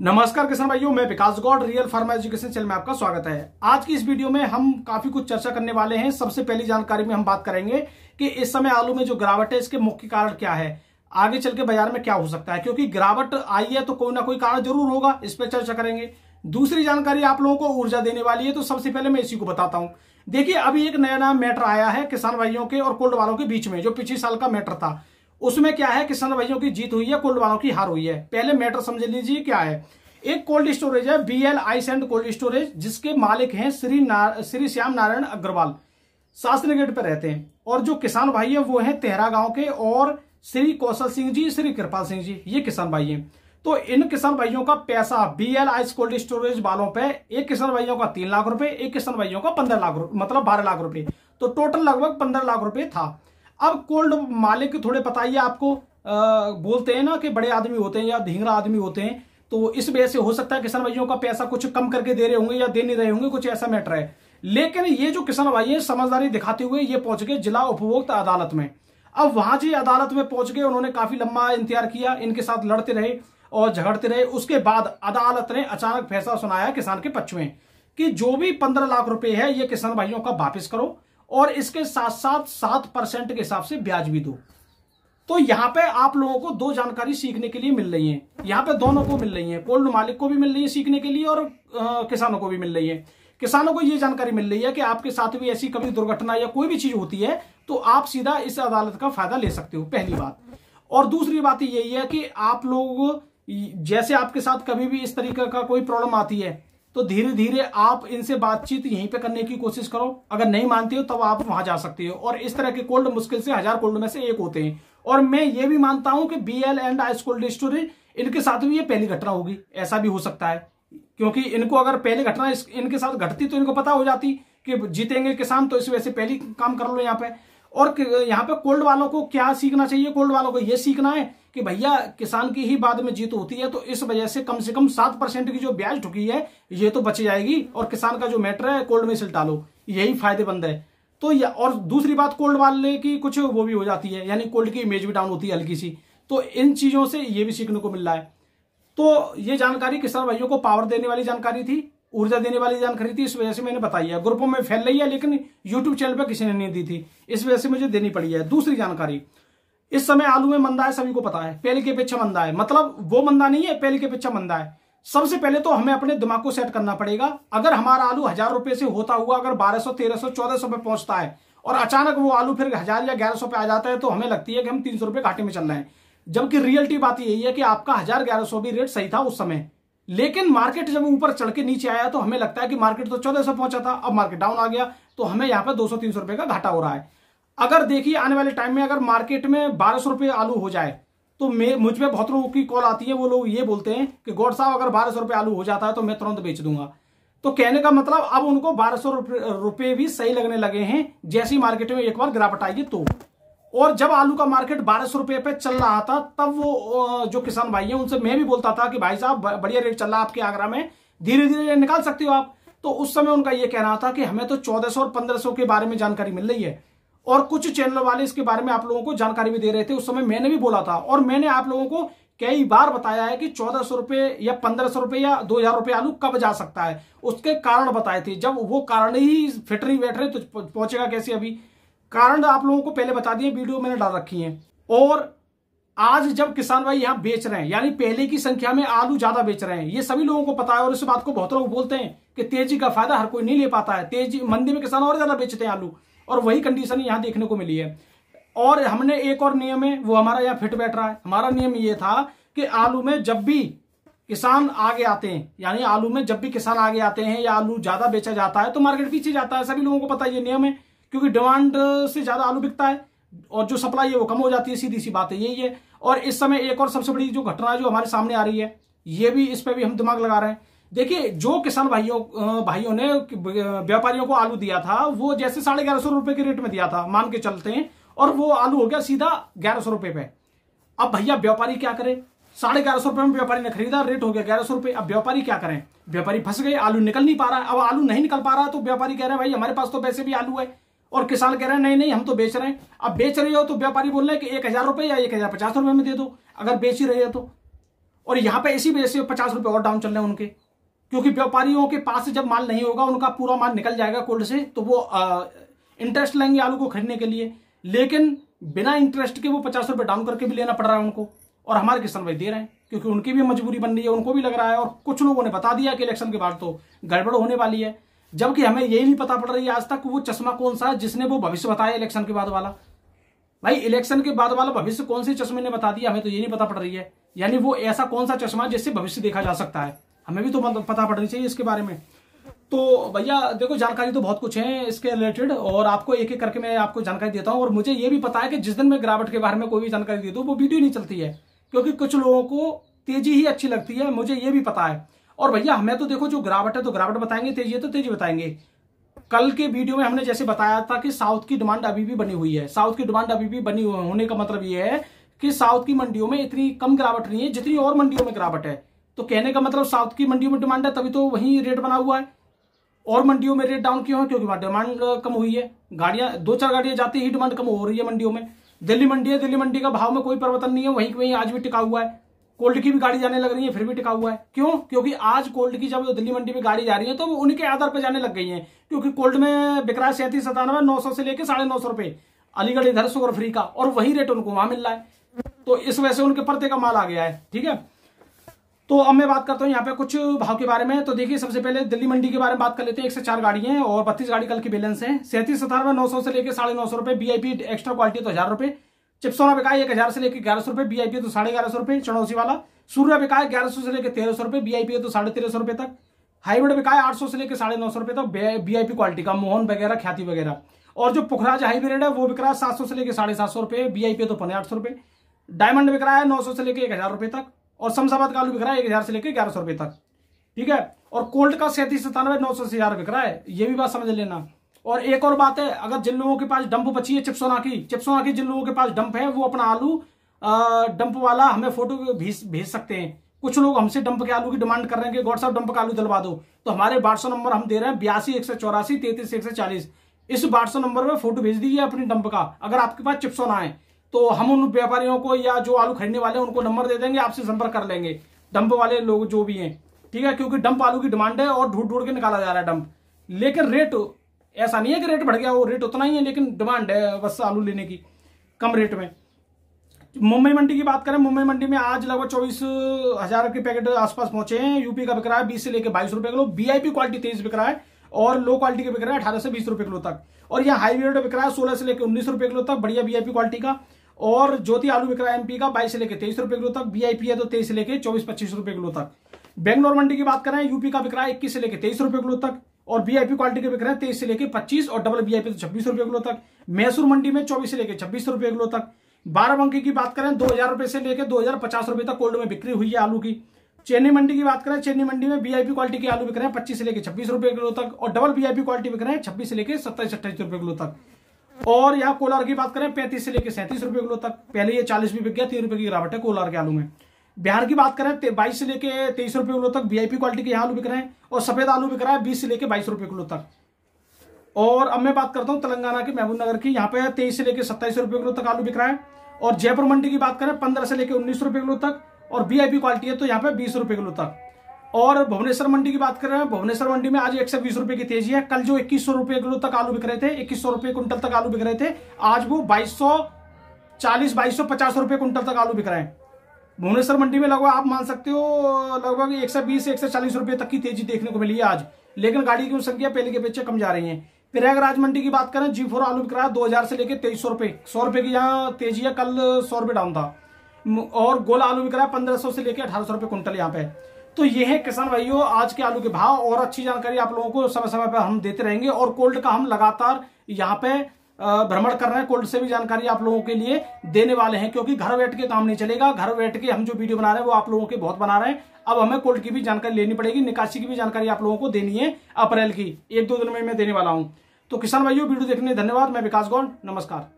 नमस्कार किसान भाइयों, मैं Vikas Gaur real pharma education channel में आपका स्वागत है। आज की इस वीडियो में हम काफी कुछ चर्चा करने वाले हैं। सबसे पहली जानकारी में हम बात करेंगे कि इस समय आलू में जो गिरावट है इसके मुख्य कारण क्या है, आगे चल के बाजार में क्या हो सकता है, क्योंकि गिरावट आई है तो कोई ना कोई कारण जरूर होगा, इस पर चर्चा करेंगे। दूसरी जानकारी आप लोगों को ऊर्जा देने वाली है, तो सबसे पहले मैं इसी को बताता हूं। देखिए, अभी एक नया मैटर आया है किसान भाइयों के और कोल्ड वालों के बीच में। जो पिछले साल का मैटर था उसमें क्या है, किसान भाइयों की जीत हुई है, कोल्ड वालों की हार हुई है। पहले मैटर समझ लीजिए क्या है। एक कोल्ड स्टोरेज है BL ice and cold storage, जिसके मालिक हैं श्री श्याम नारायण अग्रवाल, शास्त्री गेट पर रहते हैं। और जो किसान भाई है वो हैं तेहरा गांव के, और श्री कौशल सिंह जी, श्री कृपाल सिंह जी, ये किसान भाई हैं। तो इन किसान भाइयों का पैसा BL आइस कोल्ड स्टोरेज वालों पे, एक किसान भाइयों का 3 लाख रुपए, एक किसान भाइयों का 15 लाख रुपए, मतलब 12 लाख रुपए, तो टोटल लगभग 15 लाख रुपए था। अब कोल्ड मालिक थोड़े पता ही आपको बोलते हैं ना कि बड़े आदमी होते हैं या ढींगरा आदमी होते हैं, तो इस वजह से हो सकता है किसान भाइयों का पैसा कुछ कम करके दे रहे होंगे या दे नहीं रहे होंगे, कुछ ऐसा मैटर है। लेकिन ये जो किसान भाई हैं समझदारी दिखाते हुए ये पहुंच गए जिला उपभोक्ता अदालत में। अब वहां जी अदालत में पहुंच गए, उन्होंने काफी लंबा इंतजार किया, इनके साथ लड़ते रहे और झगड़ते रहे। उसके बाद अदालत ने अचानक फैसला सुनाया किसान के पक्ष में कि जो भी 15 लाख रुपए है ये किसान भाइयों का वापिस करो, और इसके साथ साथ 7% के हिसाब से ब्याज भी दो। तो यहां पे आप लोगों को दो जानकारी सीखने के लिए मिल रही है, यहां पे दोनों को मिल रही है, कोल्ड मालिक को भी मिल रही है सीखने के लिए और किसानों को भी मिल रही है। किसानों को ये जानकारी मिल रही है कि आपके साथ भी ऐसी कभी दुर्घटना या कोई भी चीज होती है तो आप सीधा इस अदालत का फायदा ले सकते हो, पहली बात। और दूसरी बात यही है कि आप लोग जैसे आपके साथ कभी भी इस तरीके का कोई प्रॉब्लम आती है तो धीरे धीरे आप इनसे बातचीत यहीं पे करने की कोशिश करो। अगर नहीं मानते हो तब आप वहां जा सकते हो, और इस तरह के कोल्ड मुश्किल से 1000 कोल्ड में से एक होते हैं। और मैं ये भी मानता हूं कि BL and ice cold storage इनके साथ भी ये पहली घटना होगी, ऐसा भी हो सकता है, क्योंकि इनको अगर पहली घटना इनके साथ घटती तो इनको पता हो जाती कि जीतेंगे किसान, तो इस वजह से पहली काम कर लो यहाँ पे। और यहाँ पे कोल्ड वालों को क्या सीखना चाहिए, कोल्ड वालों को यह सीखना है कि भैया किसान की ही बाद में जीत होती है, तो इस वजह से कम 7% की जो ब्याज ठुकी है ये तो बच जाएगी, और किसान का जो मैटर है कोल्ड में सिल डालो, यही फायदेमंद है। तो और दूसरी बात, कोल्ड वाले की कुछ वो भी हो जाती है, यानी कोल्ड की इमेज भी डाउन होती है हल्की सी। तो इन चीजों से ये भी सीखने को मिल रहा है। तो ये जानकारी किसान भाइयों को पावर देने वाली जानकारी थी, ऊर्जा देने वाली जानकारी थी, इस वजह से मैंने बताई है। ग्रुपों में फैल रही है लेकिन यूट्यूब चैनल पर किसी ने नहीं दी थी, इस वजह से मुझे देनी पड़ी है। दूसरी जानकारी, इस समय आलू में मंदा है, सभी को पता है, पहले के अपेक्षा मंदा है, मतलब वो मंदा नहीं है, पहले के अपेक्षा मंदा है। सबसे पहले तो हमें अपने दिमाग को सेट करना पड़ेगा। अगर हमारा आलू 1000 रुपए से होता हुआ अगर 1200, 1300, 1400 पे पहुंचता है और अचानक वो आलू फिर 1000 या 1100 पे आ जाता है, तो हमें लगती है कि हम 300 रुपए घाटे में चल रहे हैं। जबकि रियलिटी बात यही है कि आपका 1000-1100 भी रेट सही था उस समय, लेकिन मार्केट जब ऊपर चढ़ के नीचे आया तो हमें लगता है कि मार्केट तो 1400 पहुंचा था, अब मार्केट डाउन आ गया, तो हमें यहाँ पे 200-300 रुपए का घाटा हो रहा है। अगर देखिए आने वाले टाइम में अगर मार्केट में 1200 रुपए आलू हो जाए तो मुझ पे बहुत लोगों की कॉल आती है, वो लोग ये बोलते हैं कि गौड़ साहब अगर 1200 रुपए आलू हो जाता है तो मैं तुरंत बेच दूंगा। तो कहने का मतलब अब उनको 1200 रुपए भी सही लगने लगे हैं, जैसी मार्केट में एक बार गिरावट आएगी तो। और जब आलू का मार्केट 1200 रुपए पे चल रहा था तब वो जो किसान भाई हैं उनसे मैं भी बोलता था कि भाई साहब बढ़िया रेट चल रहा है आपके आगरा में, धीरे धीरे निकाल सकते हो आप। तो उस समय उनका ये कहना था कि हमें तो 1400 और 1500 के बारे में जानकारी मिल रही है, और कुछ चैनल वाले इसके बारे में आप लोगों को जानकारी भी दे रहे थे। उस समय मैंने भी बोला था, और मैंने आप लोगों को कई बार बताया है कि 1400 रुपए या 1500 रुपए या 2000 रुपए आलू कब जा सकता है, उसके कारण बताए थे। जब वो कारण ही फिट नहीं बैठ रहे तो पहुंचेगा कैसे? अभी कारण आप लोगों को पहले बता दिए, वीडियो मैंने डाल रखी है। और आज जब किसान भाई यहां बेच रहे हैं, यानी पहले की संख्या में आलू ज्यादा बेच रहे हैं, ये सभी लोगों को पता है। और इस बात को बहुत लोग बोलते हैं कि तेजी का फायदा हर कोई नहीं ले पाता है, तेजी मंदी में किसान और ज्यादा बेचते हैं आलू, और वही कंडीशन यहां देखने को मिली है। और हमने एक और नियम है, वो हमारा यहाँ फिट बैठ रहा है। हमारा नियम ये था कि आलू में जब भी किसान आगे आते हैं, यानी आलू में जब भी किसान आगे आते हैं या आलू ज्यादा बेचा जाता है तो मार्केट पीछे जाता है, सभी लोगों को पता है ये नियम है, क्योंकि डिमांड से ज्यादा आलू बिकता है और जो सप्लाई है वो कम हो जाती है, सीधी सी बात है यही है। और इस समय एक और सबसे बड़ी जो घटना जो हमारे सामने आ रही है, ये भी इस पे भी हम दिमाग लगा रहे हैं। देखिए, जो किसान भाइयों ने व्यापारियों को आलू दिया था वो जैसे 1150 रुपए के रेट में दिया था मान के चलते हैं, और वो आलू हो गया सीधा 1100 रुपए पे। अब भैया व्यापारी क्या करे? 1150 रुपए में व्यापारी ने खरीदा, रेट हो गया 1100 रुपए। अब व्यापारी क्या करें? व्यापारी फंस गए, आलू निकल नहीं पा रहा है। अब आलू नहीं निकल पा रहा है तो व्यापारी कह रहे हैं भाई हमारे पास तो वैसे भी आलू है, और किसान कह रहे हैं नहीं नहीं हम तो बेच रहे हैं। अब बेच रहे हो तो व्यापारी बोल रहे हैं कि 1000 रुपए या 1050 रुपए में दे दो अगर बेच ही रहे हो तो। और यहाँ पे इसी वजह से 50 रुपए और डाउन चल रहे हैं उनके, क्योंकि व्यापारियों के पास जब माल नहीं होगा, उनका पूरा माल निकल जाएगा कोल्ड से, तो वो इंटरेस्ट लेंगे आलू को खरीदने के लिए, लेकिन बिना इंटरेस्ट के वो 50 रुपए डाउन करके भी लेना पड़ रहा है उनको, और हमारे किसान भाई दे रहे हैं क्योंकि उनकी भी मजबूरी बन रही है, उनको भी लग रहा है। और कुछ लोगों ने बता दिया कि इलेक्शन के बाद तो गड़बड़ होने वाली है, जबकि हमें यही नहीं पता पड़ रही है आज तक वो चश्मा कौन सा है जिसने वो भविष्य बताया इलेक्शन के बाद वाला। भाई इलेक्शन के बाद वाला भविष्य कौन से चश्मे ने बता दिया, हमें तो ये नहीं पता पड़ रही है। यानी वो ऐसा कौन सा चश्मा जिससे भविष्य देखा जा सकता है, हमें भी तो पता पड़नी चाहिए इसके बारे में। तो भैया देखो, जानकारी तो बहुत कुछ है इसके रिलेटेड, और आपको एक एक करके मैं आपको जानकारी देता हूं। और मुझे ये भी पता है कि जिस दिन मैं गिरावट के बारे में कोई भी जानकारी दे दूं वो वीडियो नहीं चलती है, क्योंकि कुछ लोगों को तेजी ही अच्छी लगती है, मुझे ये भी पता है। और भैया हमें तो देखो, जो गिरावट है तो गिरावट बताएंगे, तेजी है तो तेजी बताएंगे। कल के वीडियो में हमने जैसे बताया था कि साउथ की डिमांड अभी भी बनी हुई है। साउथ की डिमांड अभी भी बनी होने का मतलब ये है कि साउथ की मंडियों में इतनी कम गिरावट नहीं है जितनी और मंडियों में गिरावट है। तो कहने का मतलब साउथ की मंडियों में डिमांड है, तभी तो वहीं रेट बना हुआ है। और मंडियों में रेट डाउन क्यों है? क्योंकि वहां डिमांड कम हुई है, गाड़ियां 2-4 गाड़ियां जाती ही डिमांड कम हो रही है मंडियों में। दिल्ली मंडी है, दिल्ली मंडी का भाव में कोई परिवर्तन नहीं है, वहीं वहीं आज भी टिका हुआ है। कोल्ड की भी गाड़ी जाने लग रही है, फिर भी टिका हुआ है। क्यों? क्योंकि आज कोल्ड की जब दिल्ली मंडी में गाड़ी जा रही है तो वो उनके आधार पर जाने लग गई है, क्योंकि कोल्ड में बिक रहा है 37-97, 900 से लेकर 950 रुपए, अलीगढ़ इधर शुगर फ्री का, और वही रेट उनको वहां मिल रहा है। तो इस वजह से उनके परते का माल आ गया है। ठीक है, तो अब मैं बात करता हूँ यहाँ पे कुछ भाव के बारे में। तो देखिए, सबसे पहले दिल्ली मंडी के बारे में बात कर लेते हैं। 1 से 4 गाड़ी है और 32 गाड़ी कल की बैलेंस है। 37-97 900 से लेकर 950 रुपए, वीआईपी एक्स्ट्रा क्वालिटी तो 1000 रुपए। चिप्सोना बिका है 1000 से लेकर 1100 रुपए, वीआईपी तो 1150 रुपए चढ़ौसी वाला। सूर्य बिका है 1100 से लेकर 1300 रुपए, वीआईपी तो 1350 रुपए तक। हाईब्रिड बिका है 800 से लेकर 950 रुपए तक, वीआईपी क्वालिटी का, मोहन वगैरह, ख्याति वगैरह। और जो पुखराज हाईब्रिड है वो बिक रहा है 700 से लेकर 750 रुपए, वीआईपी तो 800 रुपए। डायमंड बिक रहा है 900 से लेकर 1000 रुपए तक, और शमशाबाद का आलू बिक रहा है 1000 से लेकर 1100 रुपए तक। ठीक है, और कोल्ड का 37-97 900 से 1000 बिक रहा है, ये भी बात समझ लेना। और एक और बात है, अगर जिन लोगों के पास डंप बची है चिप्सोना की जिन लोगों के पास डंप है वो अपना आलू डंप वाला हमें फोटो भेज सकते हैं। कुछ लोग हमसे डंप के आलू की डिमांड कर रहे हैं कि गॉड साहब डंप का आलू दिलवा दो, तो हमारे WhatsApp नंबर हम दे रहे हैं 82 184 33 140। इस WhatsApp नंबर पर फोटो भेज दीजिए अपनी डंप का, अगर आपके पास चिप्सोना है तो हम उन व्यापारियों को या जो आलू खरीदने वाले हैं उनको नंबर दे देंगे, आपसे संपर्क कर लेंगे, डंप वाले लोग जो भी हैं। ठीक है, क्योंकि डंप आलू की डिमांड है और ढूंढ ढूंढ के निकाला जा रहा है डंप, लेकिन रेट ऐसा नहीं है कि रेट बढ़ गया, वो रेट उतना ही है, लेकिन डिमांड है बस आलू लेने की कम रेट में। मुंबई मंडी की बात करें, मुंबई मंडी में आज लगभग 24,000 के पैकेट आसपास पहुंचे हैं। यूपी का बिक रहा है 20 से लेकर 22 रुपए किलो, वीआईपी क्वालिटी 23 बिक रहा है, और लो क्वालिटी का बिक रहा है 18 से 20 रुपए किलो तक। और यहाँ हाईब्रिड बिक रहा है 16 से लेकर 19 रुपए किलो तक, बढ़िया वीआईपी क्वालिटी का। और ज्योति आलू बिक रहा है एमपी का 22 से लेकर 23 रुपए किलो तक, वीआईपी है तो 23 से लेकर 24-25 रुपए किलो तक। बेंगलोर मंडी की बात करें, यूपी का बिक रहा है 21 से लेकर 23 रुपए किलो तक, और वीआईपी क्वालिटी के बिक रहे हैं 23 से लेकर 25, और डबल वीआईपी तो 26 रुपए किलो तक। मैसूर मंडी में 24 से लेकर 26 रुपए किलो तक। बाराबंकी की बात करें 2000 रुपए से लेकर 2050 रुपए तक कोल्ड में बिक्री हुई है आलू की। चेन्नई मंडी की बात करें, चेन्नई मंडी में वीआईपी क्वालिटी के आलू बिक रहे हैं 25 से लेकर 26 रुपए किलो तक, और डबल वीआईपी क्वालिटी बिक रहे हैं 26 से लेकर 27-28 रुपए किलो तक। और यहाँ कोलार की बात करें 35 से लेकर 37 रुपए किलो तक, पहले ये 40 भी बिक गया, 3 रुपए की गिरावट है कोलार के आलू में। बिहार की बात करें 22 से लेकर 23 रुपए किलो तक वीआईपी क्वालिटी के यहाँ आलू बिक रहे हैं, और सफेद आलू बिक रहा है 20 से लेकर 22 रुपए किलो तक। और अब मैं बात करता हूँ तेलंगाना के महबूब नगर की, यहाँ पे 23 से लेकर 27 रुपए किलो तक आलू बिक रहा है। और जयपुर मंडी की बात करें 15 से लेकर 19 रुपए किलो तक, और वीआईपी क्वालिटी है तो यहाँ पे 20 रुपए किलो तक। और भुवनेश्वर मंडी की बात करें, भुवनेश्वर मंडी में आज 120 रुपए की तेजी है। कल जो 2100 रुपए किलो तक आलू बिक रहे थे, 2100 रुपए कुंटल तक आलू बिक रहे थे, आज वो 2240 2250 रुपए कुंटल तक आलू बिक रहे हैं भुवनेश्वर मंडी में। लगभग आप मान सकते हो लगभग 120 से 140 रुपए तक की तेजी देखने को मिली है आज, लेकिन गाड़ी की संख्या पहले के अपेक्षा कम जा रही है। प्रयागराज मंडी की बात करें, G4 आलू बिक रहा है 2000 से लेकर 2300 रुपए, 100 रुपए की यहाँ तेजी है, कल 100 रुपए डाउन था। और गोला आलू बिक रहा है 1500 से लेकर 1800 रुपए कुंटल यहाँ पे। तो ये है किसान भाइयों आज के आलू के भाव, और अच्छी जानकारी आप लोगों को समय समय पर हम देते रहेंगे। और कोल्ड का हम लगातार यहाँ पे भ्रमण कर रहे हैं, कोल्ड से भी जानकारी आप लोगों के लिए देने वाले हैं, क्योंकि घर बैठ के काम नहीं चलेगा। घर बैठ के हम जो वीडियो बना रहे हैं वो आप लोगों के बहुत बना रहे हैं, अब हमें कोल्ड की भी जानकारी लेनी पड़ेगी, निकासी की भी जानकारी आप लोगों को देनी है। अप्रैल की 1-2 दिन में मैं देने वाला हूं। तो किसान भाइयों वीडियो देखने धन्यवाद। मैं विकास गौड़, नमस्कार।